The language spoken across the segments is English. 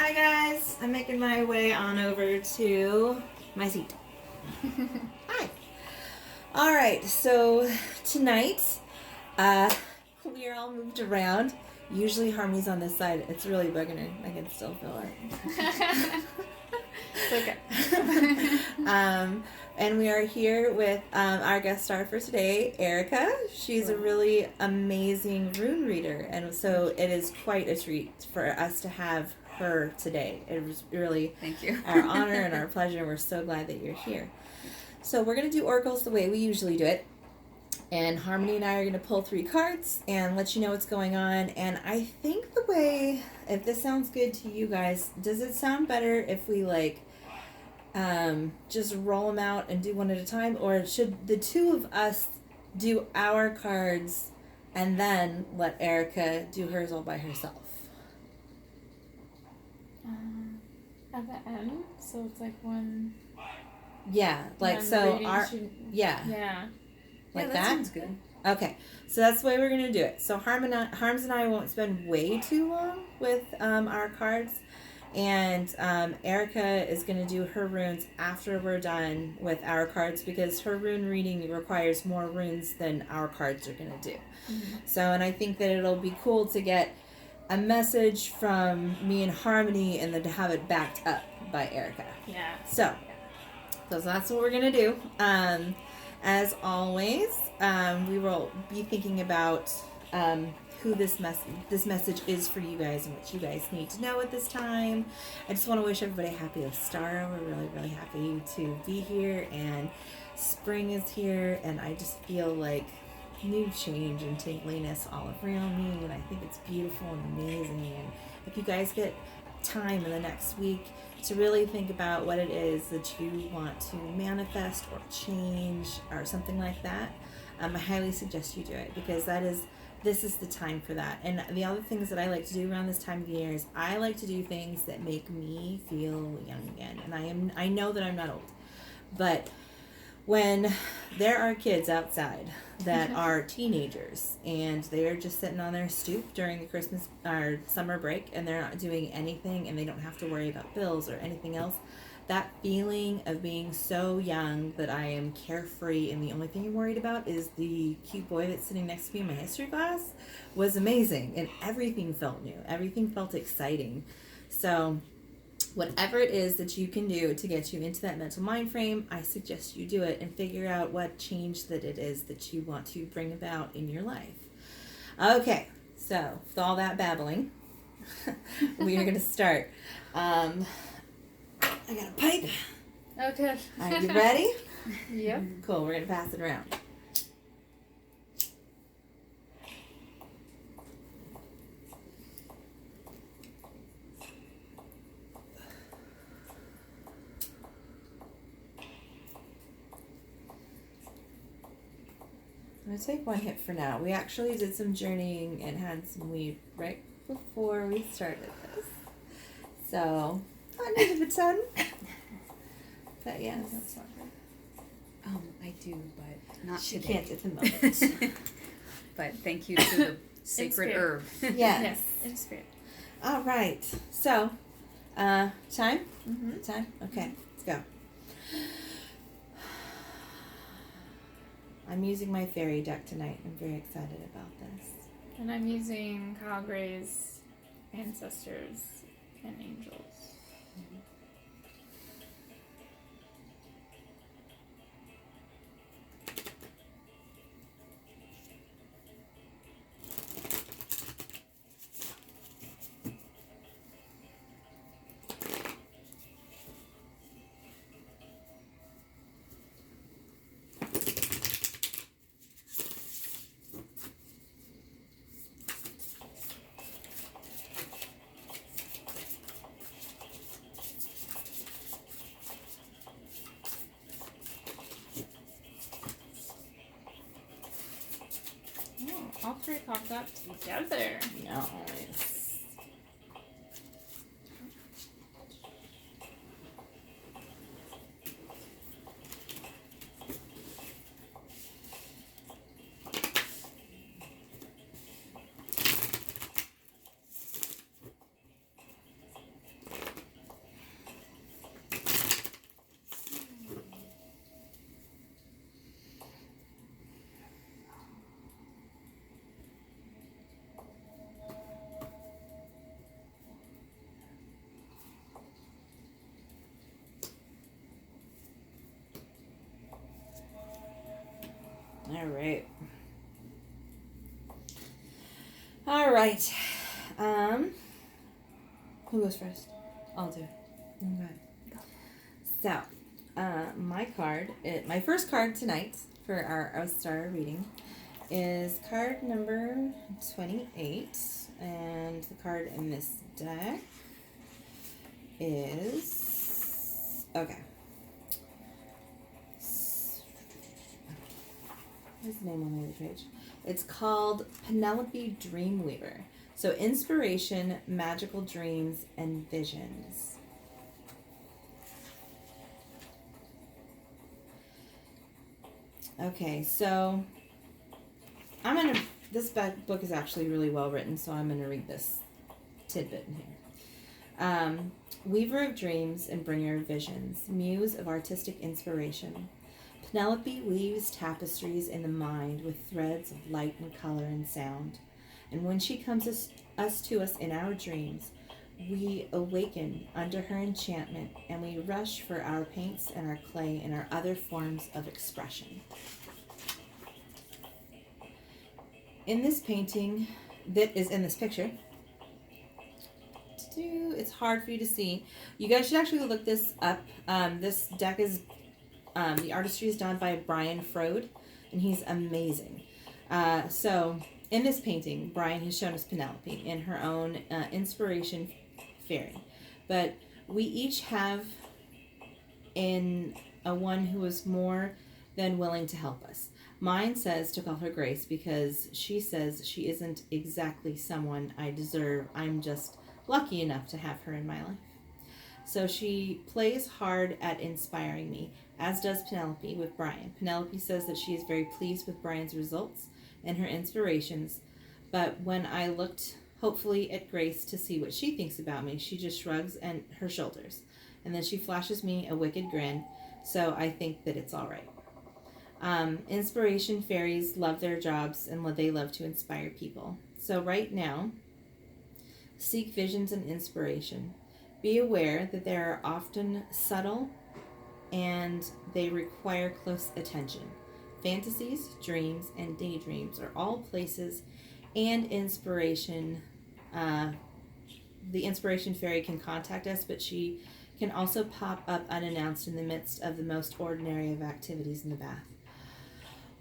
Hi guys, I'm making my way on over to my seat. Hi. Alright, so tonight, we are all moved around. Usually Harmony's on this side. It's really bugging her. I can still feel it. It's okay. And we are here with our guest star for today, Erica. She's a really amazing rune reader, and so it is quite a treat for us to have her today. It was really Thank you. our honor and our pleasure. We're so glad that you're here. So we're going to do oracles the way we usually do it. And Harmony and I are going to pull 3 cards and let you know what's going on. And I think the way, if this sounds good to you guys, does it sound better if we just roll them out and do one at a time? Or should the two of us do our cards and then let Erica do hers all by herself? At the end, so it's like one. Yeah, like so our Yeah. Like that that? sounds good. Okay, so that's the way we're going to do it. So Harms and I won't spend way too long with our cards. And Erica is going to do her runes after we're done with our cards because her rune reading requires more runes than our cards are going to do. Mm-hmm. So, and I think that it'll be cool to get a message from me and Harmony and then to have it backed up by Erica. Yeah. So that's what we're going to do. As always, we will be thinking about who this message is for you guys and what you guys need to know at this time. I just want to wish everybody a happy Ostara. We're really, really happy to be here, and spring is here, and I just feel like new change and tingliness all around me, and I think it's beautiful and amazing. And if you guys get time in the next week to really think about what it is that you want to manifest or change or something like that, I highly suggest you do it, because this is the time for that. And the other things that I like to do around this time of year is I like to do things that make me feel young again. And I know that I'm not old, but when there are kids outside that are teenagers and they're just sitting on their stoop during the Christmas or summer break and they're not doing anything and they don't have to worry about bills or anything else, that feeling of being so young that I am carefree and the only thing I'm worried about is the cute boy that's sitting next to me in my history class was amazing, and everything felt new. Everything felt exciting. So whatever it is that you can do to get you into that mental mind frame, I suggest you do it and figure out what change that it is that you want to bring about in your life. Okay, so with all that babbling, we are going to start. I got a pipe. Okay. Are you ready? Yep. Cool, we're going to pass it around. I'm going to take one hit for now. We actually did some journeying and had some weed right before we started this. So, not need of a ton. But yes. That's not good. I do, but not She today. can't at the moment. But thank you to the sacred spirit. herb. Yes. In spirit. All right. So, time? Mm-hmm. Time? Okay, let's go. I'm using my fairy deck tonight. I'm very excited about this. And I'm using Kyle Gray's ancestors and angels. Oh, all 3 popped up together. Nice. All right. All right. Who goes first? I'll do. Okay. So, my first card tonight for our Ostara reading is card number 28, and the card in this deck is what's the name on the other page? It's called Penelope Dreamweaver. So inspiration, magical dreams, and visions. Okay, so this book is actually really well written, so I'm gonna read this tidbit in here. Weaver of dreams and bringer of visions, muse of artistic inspiration. Penelope weaves tapestries in the mind with threads of light and color and sound. And when she comes to us in our dreams, we awaken under her enchantment, and we rush for our paints and our clay and our other forms of expression. In this painting that is in this picture, it's hard for you to see. You guys should actually look this up. This deck is, the artistry is done by Brian Frode, and he's amazing. So in this painting, Brian has shown us Penelope in her own inspiration fairy. But we each have in a one who is more than willing to help us. Mine says to call her Grace because she says she isn't exactly someone I deserve. I'm just lucky enough to have her in my life. So she plays hard at inspiring me, as does Penelope with Brian. Penelope says that she is very pleased with Brian's results and her inspirations, but when I looked hopefully at Grace to see what she thinks about me, she just shrugs her shoulders, and then she flashes me a wicked grin, so I think that it's all right. Inspiration fairies love their jobs and they love to inspire people. So right now, seek visions and inspiration. Be aware that they are often subtle and they require close attention. Fantasies, dreams, and daydreams are all places and inspiration. The inspiration fairy can contact us, but she can also pop up unannounced in the midst of the most ordinary of activities in the bath.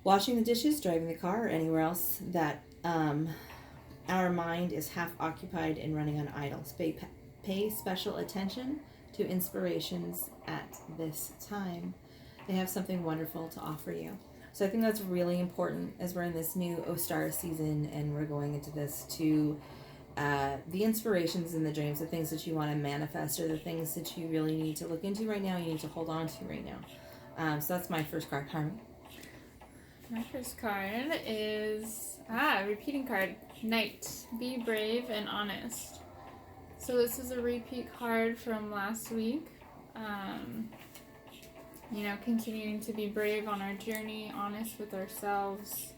Washing the dishes, driving the car, or anywhere else that our mind is half occupied and running on idle. Pay special attention to inspirations at this time. They have something wonderful to offer you. So I think that's really important as we're in this new Ostara season and we're going into this to the inspirations and the dreams, the things that you want to manifest or the things that you really need to look into right now, you need to hold on to right now. So that's my first card. Harmony. My first card is repeating card. Knight. Be brave and honest. So this is a repeat card from last week. Continuing to be brave on our journey, honest with ourselves.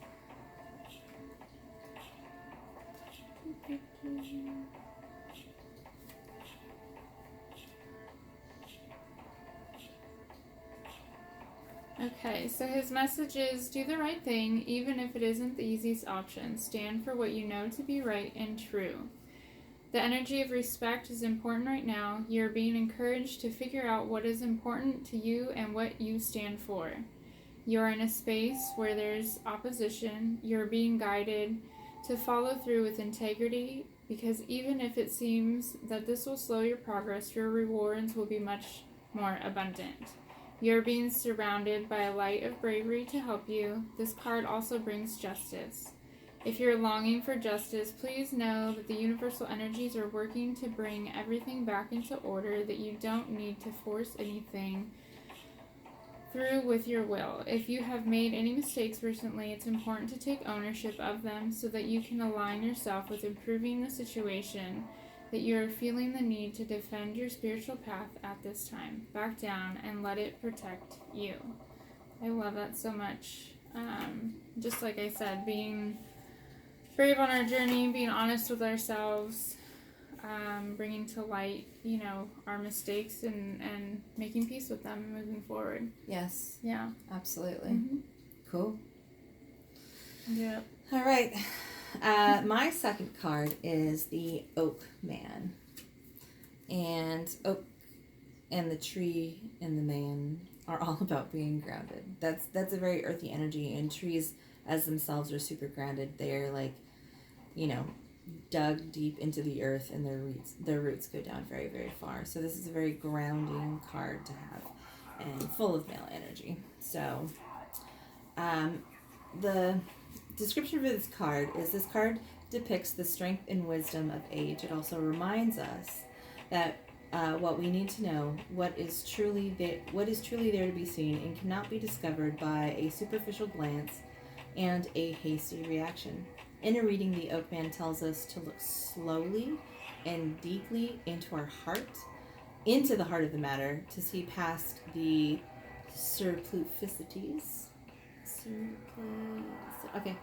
Okay, so his message is, do the right thing, even if it isn't the easiest option. Stand for what you know to be right and true. The energy of respect is important right now. You're being encouraged to figure out what is important to you and what you stand for. You're in a space where there's opposition. You're being guided to follow through with integrity, because even if it seems that this will slow your progress, your rewards will be much more abundant. You're being surrounded by a light of bravery to help you. This card also brings justice. If you're longing for justice, please know that the universal energies are working to bring everything back into order, that you don't need to force anything through with your will. If you have made any mistakes recently, it's important to take ownership of them so that you can align yourself with improving the situation, that you are feeling the need to defend your spiritual path at this time. Back down and let it protect you. I love that so much. Just like I said, being brave on our journey, being honest with ourselves, bringing to light, our mistakes and making peace with them and moving forward. Yes. Yeah. Absolutely. Mm-hmm. Cool. Yeah. All right. My second card is the Oak Man. And oak and the tree and the man are all about being grounded. That's a very earthy energy, and trees as themselves are super grounded. They're like, dug deep into the earth, and their roots go down very, very far. So this is a very grounding card to have, and full of male energy. So, the description for this card is this card depicts the strength and wisdom of age. It also reminds us that what we need to know, what is truly there to be seen, and cannot be discovered by a superficial glance and a hasty reaction. In a reading, the Oak Man tells us to look slowly and deeply into the heart of the matter, to see past the superficities. Okay.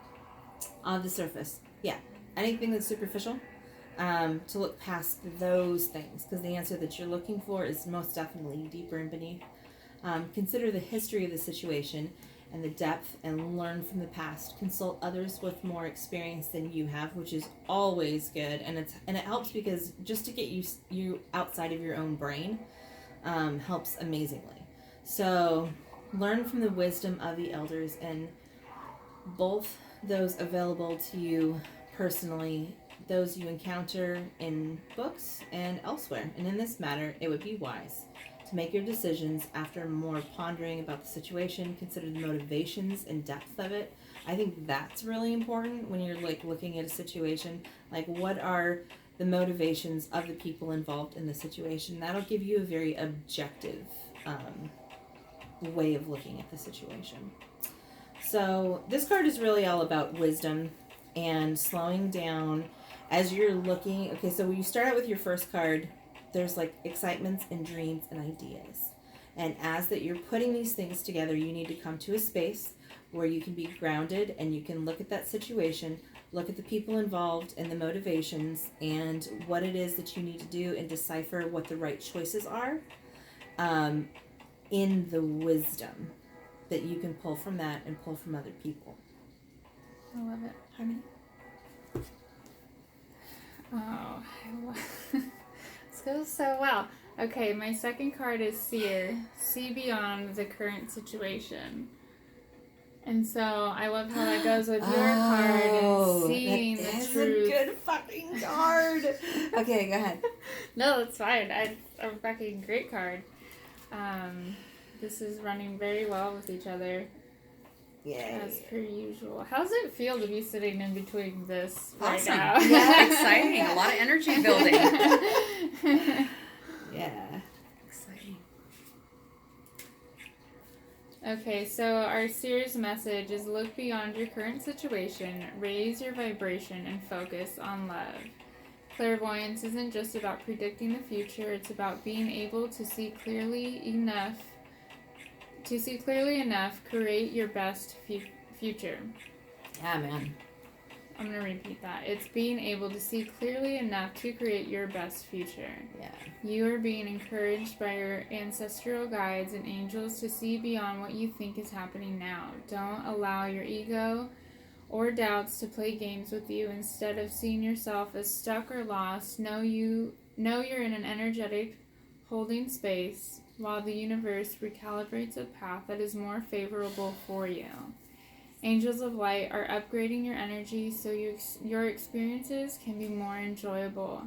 On the surface. Yeah. Anything that's superficial. To look past those things, because the answer that you're looking for is most definitely deeper and beneath. Consider the history of the situation and the depth, and learn from the past. Consult others with more experience than you have, which is always good, and it helps, because just to get you outside of your own brain helps amazingly. So learn from the wisdom of the elders, and both those available to you personally, those you encounter in books and elsewhere. And in this matter, it would be wise to make your decisions after more pondering about the situation. Consider the motivations and depth of it. I think that's really important when you're looking at a situation. What are the motivations of the people involved in the situation? That'll give you a very objective way of looking at the situation. So this card is really all about wisdom and slowing down as you're looking. Okay, so when you start out with your first card, there's excitements and dreams and ideas. And as that you're putting these things together, you need to come to a space where you can be grounded, and you can look at that situation, look at the people involved and the motivations and what it is that you need to do, and decipher what the right choices are in the wisdom that you can pull from that and pull from other people. I love it. Harmony? Oh, this goes so well. Okay, my second card is Seer. See beyond the current situation. And so I love how that goes with your card and seeing the truth. That is a good fucking card. Okay, go ahead. No, that's fine. A fucking great card. This is running very well with each other. Yay. As per usual. How does it feel to be sitting in between this awesome. right now? Yeah, exciting. A lot of energy building. Yeah. Exciting. Okay, so our series message is look beyond your current situation, raise your vibration, and focus on love. Clairvoyance isn't just about predicting the future, it's about being able to see clearly enough, create your best future. Yeah, man. I'm going to repeat that. It's being able to see clearly enough to create your best future. Yeah. You are being encouraged by your ancestral guides and angels to see beyond what you think is happening now. Don't allow your ego or doubts to play games with you. Instead of seeing yourself as stuck or lost, know you're in an energetic holding space while the universe recalibrates a path that is more favorable for you. Angels of light are upgrading your energy so your experiences can be more enjoyable.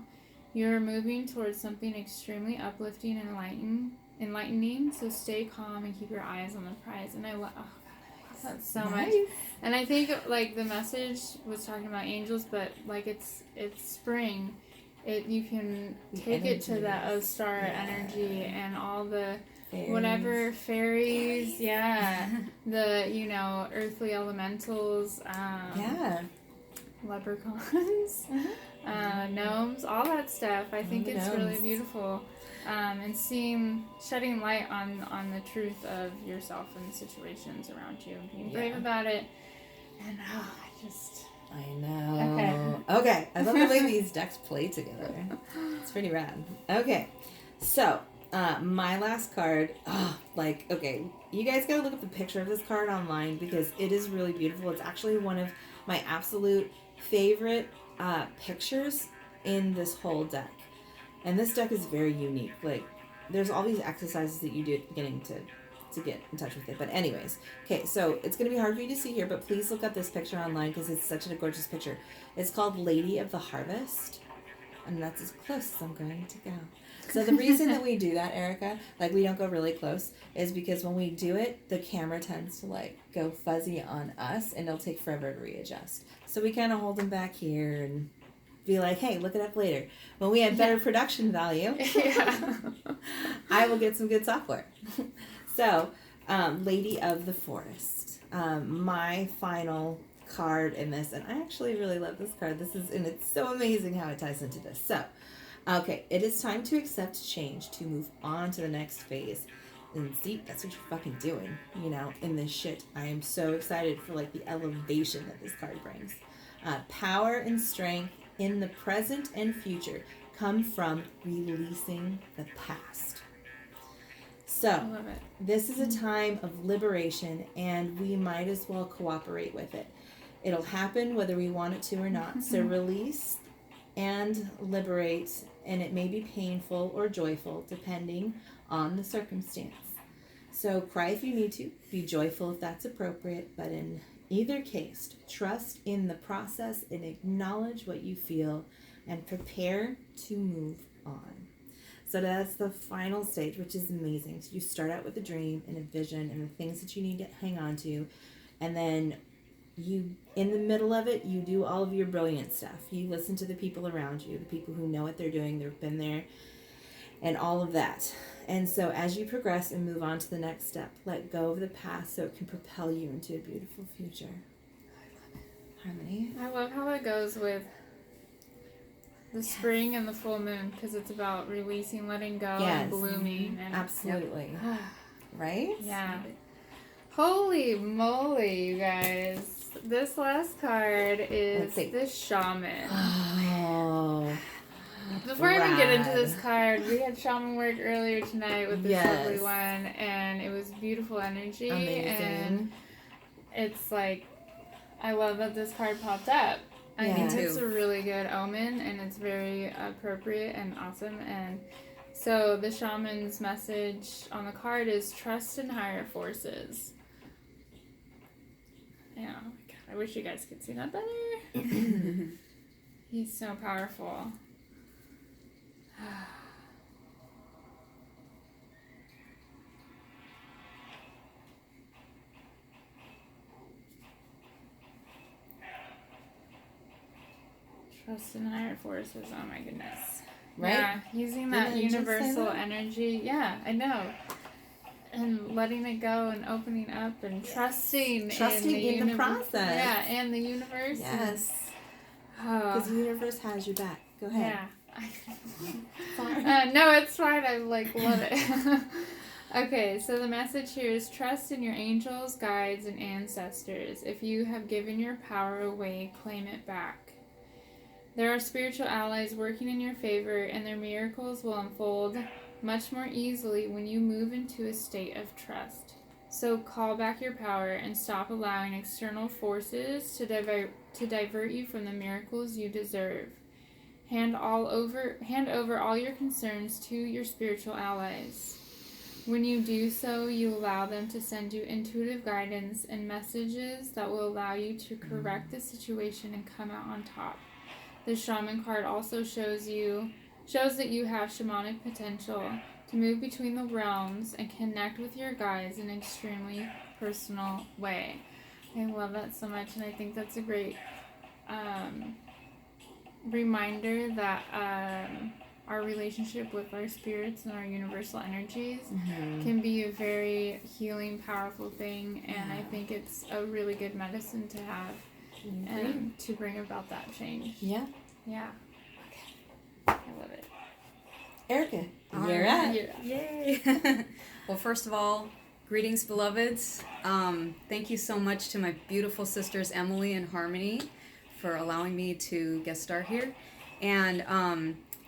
You are moving towards something extremely uplifting and enlightening, so stay calm and keep your eyes on the prize. And I love that so much. And I think the message was talking about angels, but it's spring. You can take it to that Ostara energy and all the fairies. Whatever fairies, the earthly elementals, leprechauns, gnomes, all that stuff. I think it's really beautiful, and shedding light on the truth of yourself and the situations around you, and being brave about it. And I know. Okay. I love the way these decks play together. It's pretty rad. Okay. So, My last card, okay, you guys gotta look up the picture of this card online because it is really beautiful. It's actually one of my absolute favorite pictures in this whole deck. And this deck is very unique. Like, there's all these exercises that you do at the beginning to get in touch with it. But anyways, okay, so it's going to be hard for you to see here, but please look up this picture online because it's such a gorgeous picture. It's called Lady of the Harvest. And that's as close as I'm going to go. So the reason that we do that, Erica, like we don't go really close, is because when we do it, the camera tends to like go fuzzy on us and it'll take forever to readjust. So we kind of hold them back here and be like, hey, look it up later. When we have better production value, I will get some good software. So, Lady of the Forest. My final card in this, and I actually really love this card. And it's so amazing how it ties into this. So, okay, it is time to accept change, to move on to the next phase. And see, that's what you're fucking doing, in this shit. I am so excited for like the elevation that this card brings. Power and strength in the present and future come from releasing the past. So, this is a time of liberation, and we might as well cooperate with it. It'll happen whether we want it to or not. So release and liberate, and it may be painful or joyful depending on the circumstance. So cry if you need to, be joyful if that's appropriate, but in either case, trust in the process and acknowledge what you feel and prepare to move on. So that's the final stage, which is amazing. So you start out with a dream and a vision and the things that you need to hang on to, and then you, in the middle of it, you do all of your brilliant stuff. You listen to the people around you, the people who know what they're doing, they've been there, and all of that. And so as you progress and move on to the next step, let go of the past so it can propel you into a beautiful future. Harmony? I love how it goes with the spring and the full moon, because it's about releasing, letting go, and blooming. And absolutely. Right? Yeah. Holy moly, you guys. This last card is the Shaman. Oh. Before I even get into this card, we had shaman work earlier tonight with this lovely one, and it was beautiful energy. Amazing. And it's like, I love that this card popped up. I think it's a really good omen, and it's very appropriate and awesome. And so the shaman's message on the card is trust in higher forces. Yeah, oh my God, I wish you guys could see that better. He's so powerful. Trust in higher forces. Oh my goodness. Right? Yeah, using that universal energy. Yeah, I know. And letting it go and opening up and trusting in the process. Yeah, and the universe. Yes. Because the universe has your back. Go ahead. Yeah. Sorry. No, it's fine. I love it. Okay, so the message here is trust in your angels, guides, and ancestors. If you have given your power away, claim it back. There are spiritual allies working in your favor, and their miracles will unfold much more easily when you move into a state of trust. So call back your power and stop allowing external forces to divert you from the miracles you deserve. Hand over all your concerns to your spiritual allies. When you do so, you allow them to send you intuitive guidance and messages that will allow you to correct the situation and come out on top. The shaman card also shows that you have shamanic potential to move between the realms and connect with your guides in an extremely personal way. I love that so much, and I think that's a great reminder that our relationship with our spirits and our universal energies can be a very healing, powerful thing, and I think it's a really good medicine to have and to bring about that change. Yeah. Yeah. Okay. I love it. Erica, you're up. Yay. Well, first of all, greetings, beloveds. Thank you so much to my beautiful sisters Emily and Harmony for allowing me to guest star here. And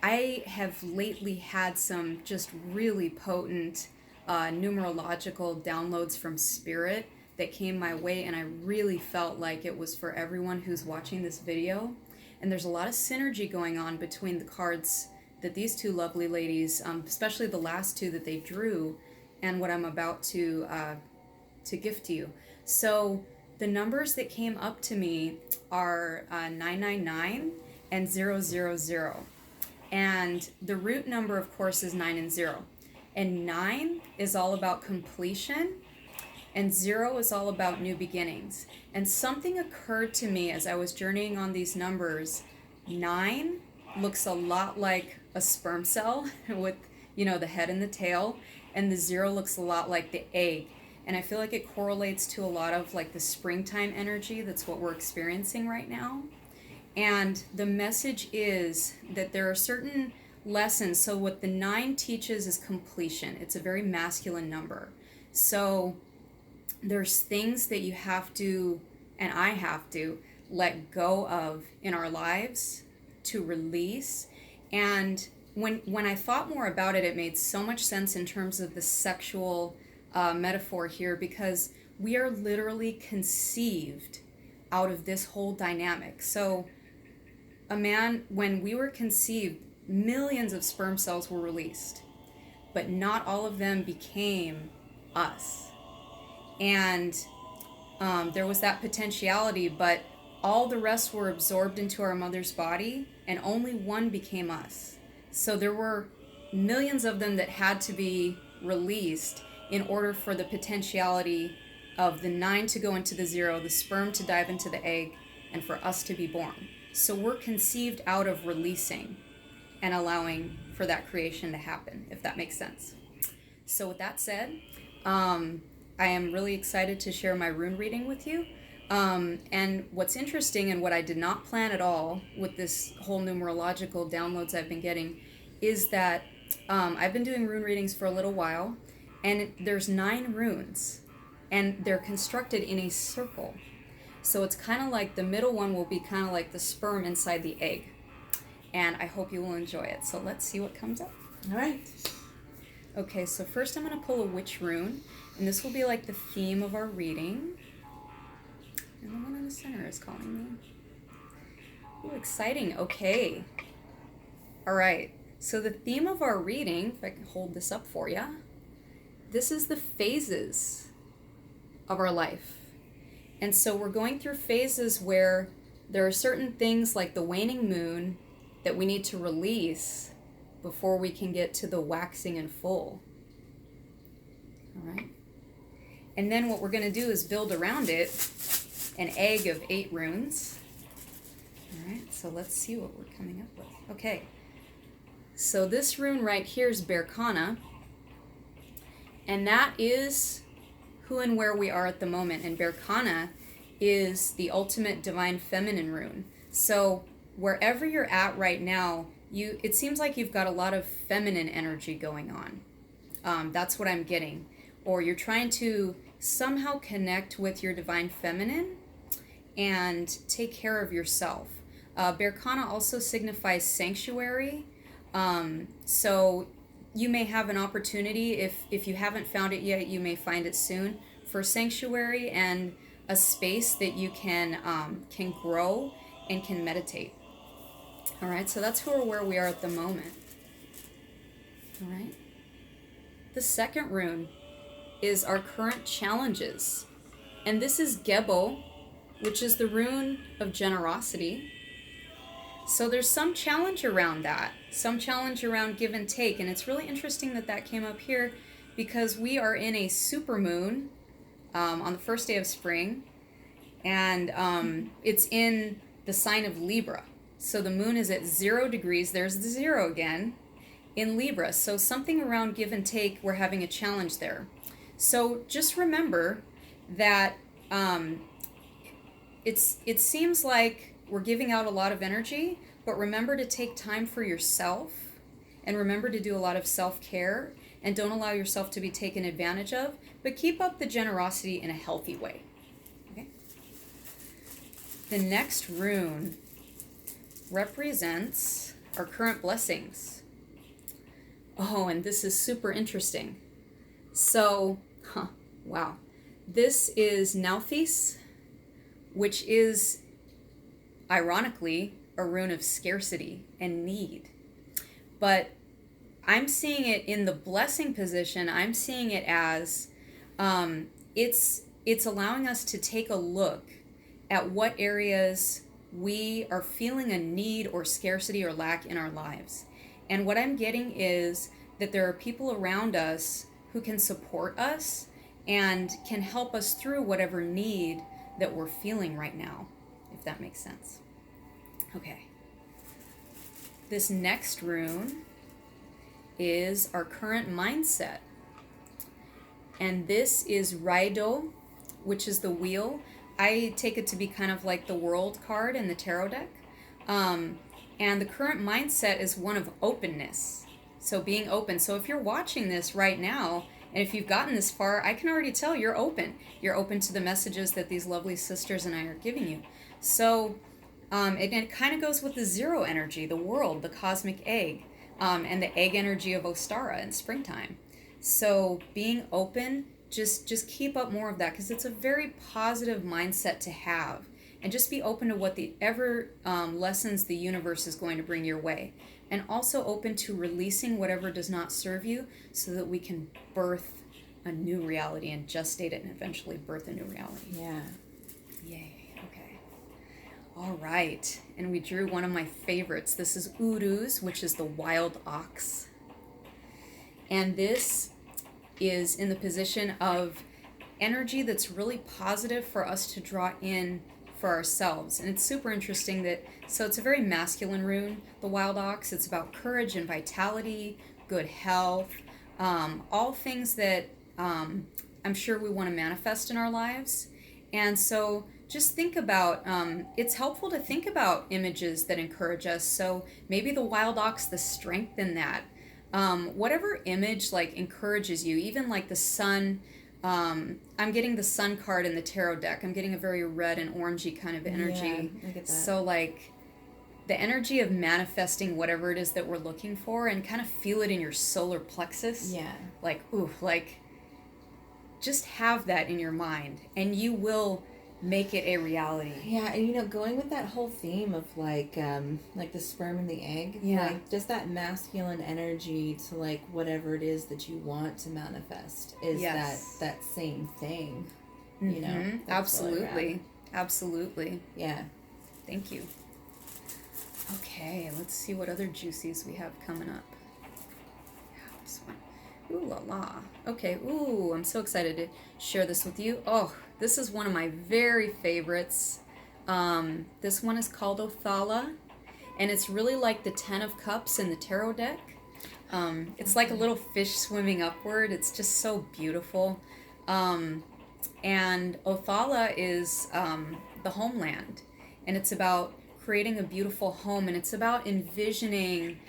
I have lately had some just really potent numerological downloads from Spirit that came my way, and I really felt like it was for everyone who's watching this video. And there's a lot of synergy going on between the cards that these two lovely ladies, especially the last two that they drew, and what I'm about to gift to you. So the numbers that came up to me are 999 and 000. And the root number, of course, is 9 and 0. And 9 is all about completion, and 0 is all about new beginnings. And something occurred to me as I was journeying on these numbers. 9 looks a lot like a sperm cell with, the head and the tail, and the 0 looks a lot like the egg. And I feel like it correlates to a lot of like the springtime energy. That's what we're experiencing right now. And the message is that there are certain lessons. So what the 9 teaches is completion. It's a very masculine number. So there's things that you have to, and I have to, let go of in our lives, to release. And when I thought more about it, it made so much sense in terms of the sexual metaphor here, because we are literally conceived out of this whole dynamic. So a man, when we were conceived, millions of sperm cells were released, but not all of them became us. And there was that potentiality, but all the rest were absorbed into our mother's body, and only one became us. So there were millions of them that had to be released in order for the potentiality of the 9 to go into the 0, the sperm to dive into the egg, and for us to be born. So we're conceived out of releasing and allowing for that creation to happen, if that makes sense. So with that said, I am really excited to share my rune reading with you. And what's interesting, and what I did not plan at all with this whole numerological downloads I've been getting, is that I've been doing rune readings for a little while, and there's 9 runes, and they're constructed in a circle. So it's kind of like the middle one will be kind of like the sperm inside the egg. And I hope you will enjoy it. So let's see what comes up. All right. Okay, so first I'm going to pull a witch rune, and this will be like the theme of our reading. And the one in the center is calling me. Ooh, exciting. Okay. All right. So the theme of our reading, if I can hold this up for you, this is the phases of our life. And so we're going through phases where there are certain things like the waning moon that we need to release before we can get to the waxing in full. All right. And then what we're going to do is build around it an egg of 8 runes. All right, so let's see what we're coming up with. Okay, so this rune right here is Berkana, and that is who and where we are at the moment. And Berkana is the ultimate divine feminine rune. So wherever you're at right now, it seems like you've got a lot of feminine energy going on. That's what I'm getting. Or you're trying to somehow connect with your divine feminine and take care of yourself. Berkana also signifies sanctuary. So you may have an opportunity, if you haven't found it yet, you may find it soon, for sanctuary and a space that you can grow and can meditate. All right, so that's who or where we are at the moment. All right. The second rune is our current challenges. And this is Gebo, which is the rune of generosity. So there's some challenge around that, some challenge around give and take. And it's really interesting that that came up here, because we are in a supermoon on the first day of spring. And it's in the sign of Libra. So the moon is at 0 degrees. There's the 0 again in Libra. So something around give and take, we're having a challenge there. So just remember that it seems like we're giving out a lot of energy, but remember to take time for yourself, and remember to do a lot of self-care, and don't allow yourself to be taken advantage of, but keep up the generosity in a healthy way. Okay? The next rune represents our current blessings. Oh, and this is super interesting. So, wow. This is Nauthiz, which is, ironically, a rune of scarcity and need. But I'm seeing it in the blessing position. I'm seeing it as it's allowing us to take a look at what areas we are feeling a need or scarcity or lack in our lives. And what I'm getting is that there are people around us who can support us and can help us through whatever need that we're feeling right now, if that makes sense. Okay. This next rune is our current mindset. And this is Raido, which is the wheel. I take it to be kind of like the world card in the tarot deck. And the current mindset is one of openness. So being open. So if you're watching this right now, and if you've gotten this far, I can already tell you're open. You're open to the messages that these lovely sisters and I are giving you. So it kind of goes with the zero energy, the world, the cosmic egg, and the egg energy of Ostara in springtime. So being open, just keep up more of that, because it's a very positive mindset to have. And just be open to whatever lessons the universe is going to bring your way. And also open to releasing whatever does not serve you, so that we can birth a new reality and gestate it and eventually birth a new reality. Yeah. Yay. Okay. All right. And we drew one of my favorites. This is Uruz, which is the wild ox. And this is in the position of energy that's really positive for us to draw in for ourselves. And it's super interesting that, so it's a very masculine rune, the wild ox. It's about courage and vitality, good health, all things that I'm sure we want to manifest in our lives. And so just think about, it's helpful to think about images that encourage us. So maybe the wild ox, the strength in that. Whatever image like encourages you, even like the sun. I'm getting the sun card in the tarot deck. I'm getting a very red and orangey kind of energy. Yeah, I get that. So like the energy of manifesting whatever it is that we're looking for, and kind of feel it in your solar plexus. Yeah. Like, ooh, like just have that in your mind and you will make it a reality. Yeah, and going with that whole theme of like the sperm and the egg, Yeah. like just that masculine energy to like whatever it is that you want to manifest is Yes. that same thing. Mhm. That's really Absolutely. rad. Absolutely. Yeah. Thank you. Okay, let's see what other juicies we have coming up. Yeah, this one. Ooh la la. Okay, ooh, I'm so excited to share this with you. Oh, this is one of my very favorites. This one is called Othala, and it's really like the 10 of Cups in the tarot deck. It's like a little fish swimming upward. It's just so beautiful. And Othala is the homeland, and it's about creating a beautiful home, and it's about envisioning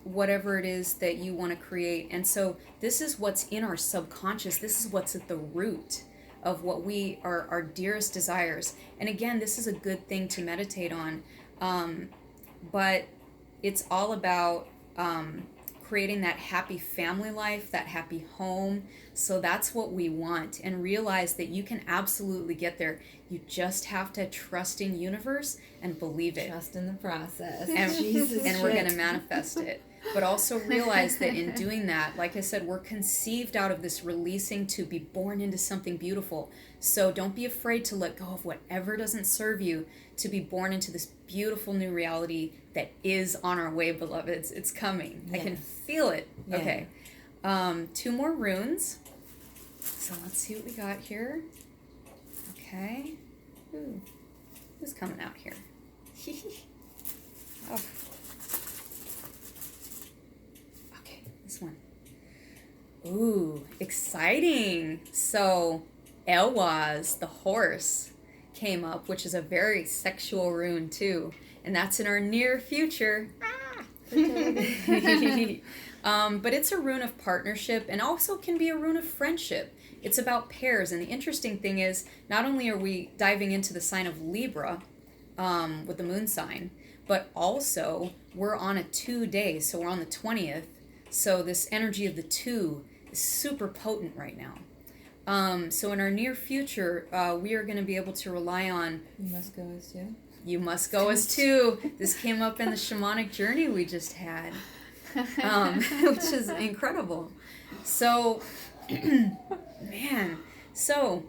whatever it is that you want to create. And so this is what's in our subconscious. This is what's at the root of what we are, our dearest desires. And again, this is a good thing to meditate on, but it's all about creating that happy family life, that happy home. So that's what we want, and realize that you can absolutely get there. You just have to trust in universe and believe it. Trust in the process. And we're going to manifest it. But also realize that in doing that, like I said, we're conceived out of this releasing to be born into something beautiful. So don't be afraid to let go of whatever doesn't serve you, to be born into this beautiful new reality that is on our way, beloveds. It's coming. Yes. I can feel it. Yeah. Okay. 2 more runes. So let's see what we got here. Okay. Ooh. Who's coming out here? Oh. Okay, this one. Ooh, exciting. So Elwaz, the horse, came up, which is a very sexual rune too. And that's in our near future. But it's a rune of partnership, and also can be a rune of friendship. It's about pairs, and the interesting thing is, not only are we diving into the sign of Libra with the moon sign, but also we're on a 2 day, so we're on the 20th. So this energy of the 2 is super potent right now. So in our near future, we are going to be able to rely on... You must go as 2. You must go as 2. This came up in the shamanic journey we just had, which is incredible. So, man, so...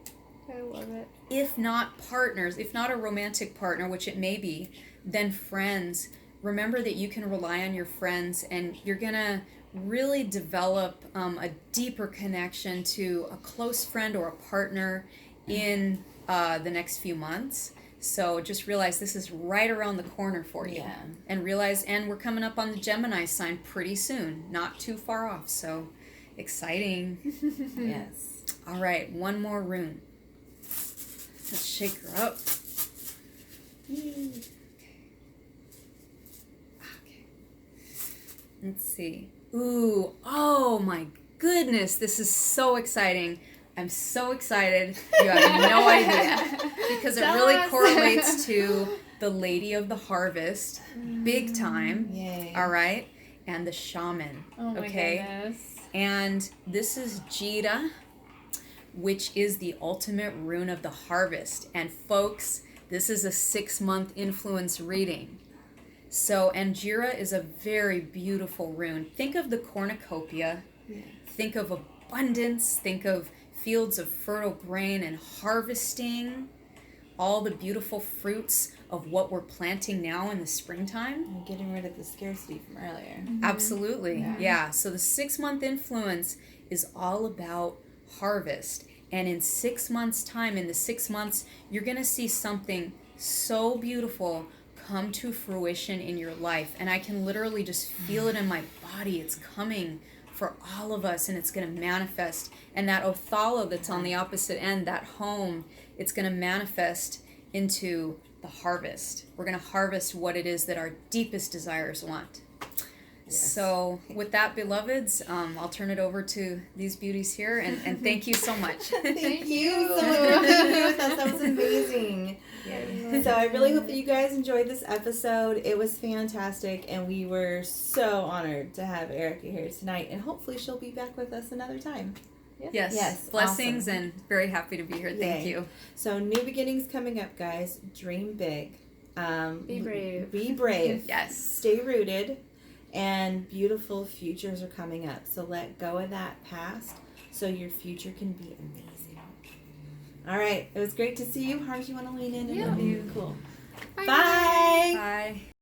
I love it. If not partners, if not a romantic partner, which it may be, then friends. Remember that you can rely on your friends, and you're going to really develop a deeper connection to a close friend or a partner in the next few months. So just realize this is right around the corner for you. Yeah. And realize, and we're coming up on the Gemini sign pretty soon, not too far off. So exciting. Yes. All right, one more rune. Let's shake her up. Okay. Let's see. Ooh, oh my goodness, this is so exciting. I'm so excited. You have no idea. Because it really correlates to the Lady of the Harvest, big time. Yay. All right? And the shaman. Oh my goodness. And this is Jira, which is the ultimate rune of the harvest. And folks, this is a 6-month influence reading. So, and Jira is a very beautiful rune. Think of the cornucopia. Yes. Think of abundance. Think of fields of fertile grain and harvesting all the beautiful fruits of what we're planting now in the springtime. And getting rid of the scarcity from earlier. Absolutely. Yeah. Yeah. So the 6-month influence is all about harvest. And in 6 months' time, in the 6 months, you're going to see something so beautiful come to fruition in your life. And I can literally just feel it in my body. It's coming for all of us, and it's going to manifest. And that Othala that's on the opposite end, that home, it's going to manifest into the harvest. We're going to harvest what it is that our deepest desires want. Yes. So with that, beloveds, I'll turn it over to these beauties here, and thank you so much. Thank you so much for being here with us. That was amazing. So I really hope that you guys enjoyed this episode. It was fantastic, and we were so honored to have Erica here tonight, and hopefully she'll be back with us another time. Yes. Yes, Blessings, awesome. and very happy to be here. Thank Yay. you. So new beginnings coming up, guys. Dream big. Be brave. Be brave. Yes. Stay rooted. And beautiful futures are coming up. So let go of that past so your future can be amazing. All right. It was great to see you. Harsh, you want to lean in? And Yeah. Cool. Bye. Bye. Bye.